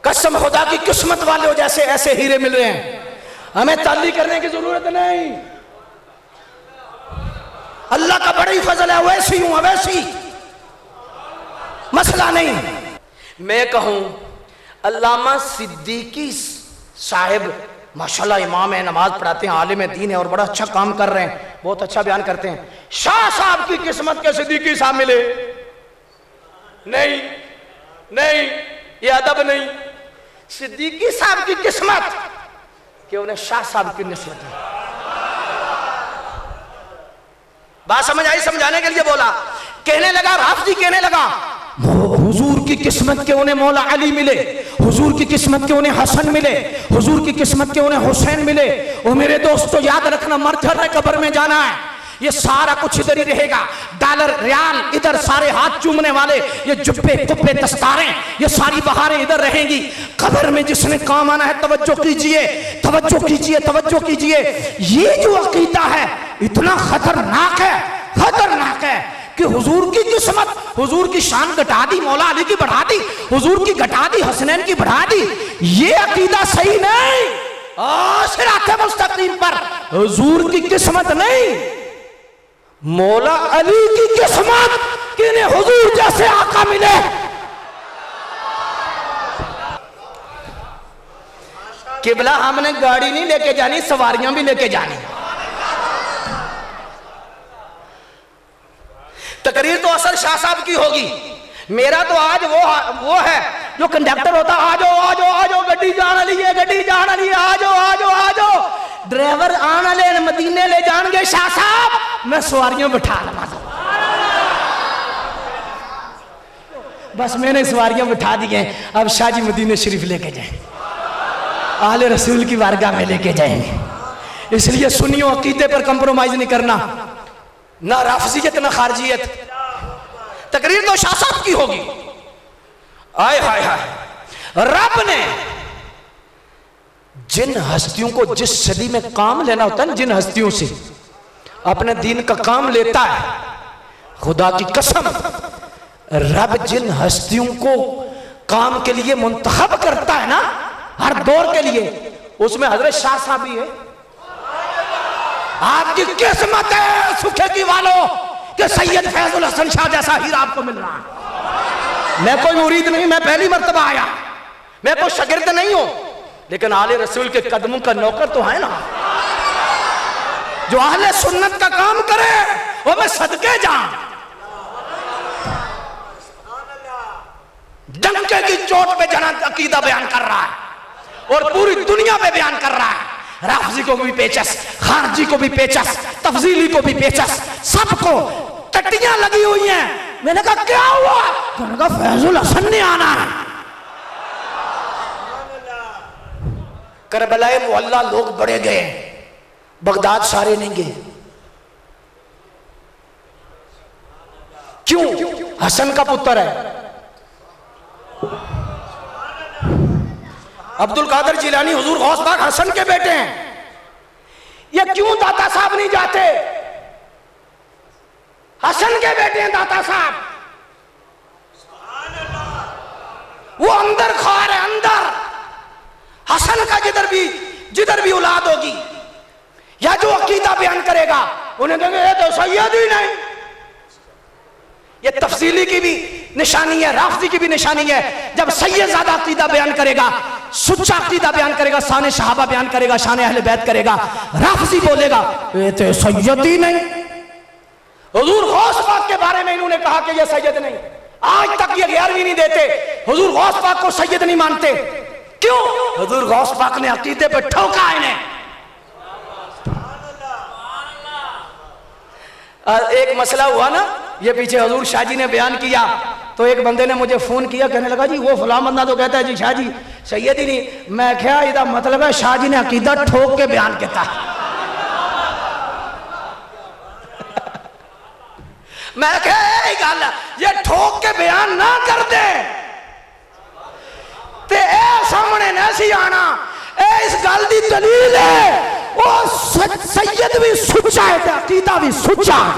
कसम खुदा की किस्मत वाले हो, जैसे ऐसे हीरे मिल रहे हैं। हमें ताली करने की जरूरत नहीं, अल्लाह का बड़ा ही फजल है। वैसी हूं वैसी, मसला नहीं। मैं कहूं अल्लामा सिद्दीकी साहिब माशाल्लाह इमाम है, नमाज पढ़ाते हैं, आलिम दीन है और बड़ा अच्छा काम कर रहे हैं, बहुत अच्छा बयान करते हैं। शाह साहब की किस्मत के सिद्दीकी साहब मिले नहीं, नहीं ये अदब नहीं। सिद्दीकी साहब की किस्मत कि उन्हें शाह साहब की निस्बत है। बात समझ आई? समझाने के लिए बोला। कहने लगा, राफजी कहने लगा, हुजूर की किस्मत के उन्हें मौला अली मिले, हुजूर की किस्मत के उन्हें हसन मिले, हुजूर की किस्मत के उन्हें हुसैन मिले। और मेरे दोस्तों याद रखना, मरथर है, कब्र में जाना है, ये सारा कुछ इधर ही रहेगा। डॉलर रियाल इधर, सारे हाथ चूमने वाले, ये जुब्बे कुब्बे दस्तारें, ये सारी बहारें इधर रहेंगी। कब्र में जिसने काम आना है, तवज्जो कीजिए, तवज्जो कीजिए, तवज्जो कीजिए। ये जो अकीदा है इतना खतरनाक है, खतरनाक है कि हुजूर की किस्मत, हुजूर की शान घटा दी, मौला अली की बढ़ा दी, हुजूर की घटा दी, हसनैन की बढ़ा दी। ये अकीदा सही नहीं। सिराते मुस्तकीम पर हुजूर की किस्मत नहीं, मौला अली की किस्मत कि इन्हें हुजूर जैसे आका मिले। किबला हमने गाड़ी नहीं लेके जानी, सवारियां भी लेके जानी। तकरीर तो असल शाह साहब की होगी, मेरा तो आज वो है जो कंडक्टर होता, आ जाओ आ जाओ आ जाओ, गड्डी जान ली है, गड्डी जान ली है, आ जाओ आ जाओ आ जाओ। ड्राइवर आने ले मदीने ले जाएंगे शाह साहब, मैं सवारियां बिठा लगा। बस मैंने सवारियां बिठा दी हैं, अब शाह जी मदीने शरीफ लेके जाए, आले रसूल की बारगाह में लेके जाएंगे। इसलिए सुन्नियों अकीदे पर कंप्रोमाइज नहीं करना, ना राफजियत ना खारजियत। तकरीर तो शाह साहब की होगी। आय हाय हाय, रब ने जिन हस्तियों को जिस सदी में काम लेना होता है, जिन हस्तियों से अपने दीन का काम लेता है, खुदा की कसम रब जिन हस्तियों को काम के लिए मुंतखब करता है ना, हर दौर के लिए, उसमें हजरत शाह साहब भी है। आपकी किस्मत है सुखे की वालों कि सैयद फैजुल हसन शाह जैसा हीरा आपको मिल रहा है। मैं कोई मुरीद नहीं, मैं पहली मर्तबा आया, मैं कोई शागिर्द नहीं हूं, लेकिन आले रसूल के कदमों का नौकर तो है ना, जो अहले सुन्नत का काम करे वो मैं सदके जाऊं। डंके की चोट पे जना अकीदा बयान कर रहा है और पूरी दुनिया पे बयान कर रहा है। राफजी को भी पेचस, खारजी को भी पेचस, तफजीली को भी पेचस, सबको टट्टियां लगी हुई हैं। मैंने कहा क्या हुआ? मैंने कहा फैजुल हसन ने आना है। करबलाए मोहल्ला लोग बड़े गए, बगदाद सारे नहीं गए। क्यों? हसन का पुत्र है, अब्दुल कादिर जिलानी हुजूर गौस पाक हसन के बेटे हैं। ये क्यों दाता साहब नहीं जाते? हसन के बेटे हैं दाता साहब, वो अंदर ख्वार है, अंदर। हसन का जिधर भी औलाद होगी या जो अकीदा बयान करेगा उन्हें कहेंगे ये तो सैयद ही नहीं। ये तफसीली की भी निशानी है, राफजी की भी निशानी है। जब सैयद ज़्यादा अकीदा बयान करेगा, सुच्चा अकीदा बयान करेगा, शान सहाबा बयान करेगा, शान अहले बैत करेगा, राफजी बोलेगा ये तो सैयद ही नहीं। हुजूर गौस पाक के बारे में इन्होंने कहा कि ये सैयद नहीं, आज तक ये 11वीं नहीं देते, हुजूर गौस पाक को सैयद नहीं मानते। क्यों? हुजूर गौस पाक ने अकीदे पे ठोका इन्हें। एक मसला हुआ ना, ये पीछे हुजूर शाह जी ने बयान किया, तो एक बंदे ने मुझे फोन किया, कहने लगा जी वो फलां बंदा तो कहता है जी शाह जी सैयद ही नहीं। मैं क्या इदा मतलब है शाह जी ने अकीदा ठोक के बयान किया। मैं क्या गल ये ठोक के बयान ना कर दे ते सामने न सी आना। इस गल की दलील है वो सैयद भी सुच्चा है, अकीदा भी सुच्चा है।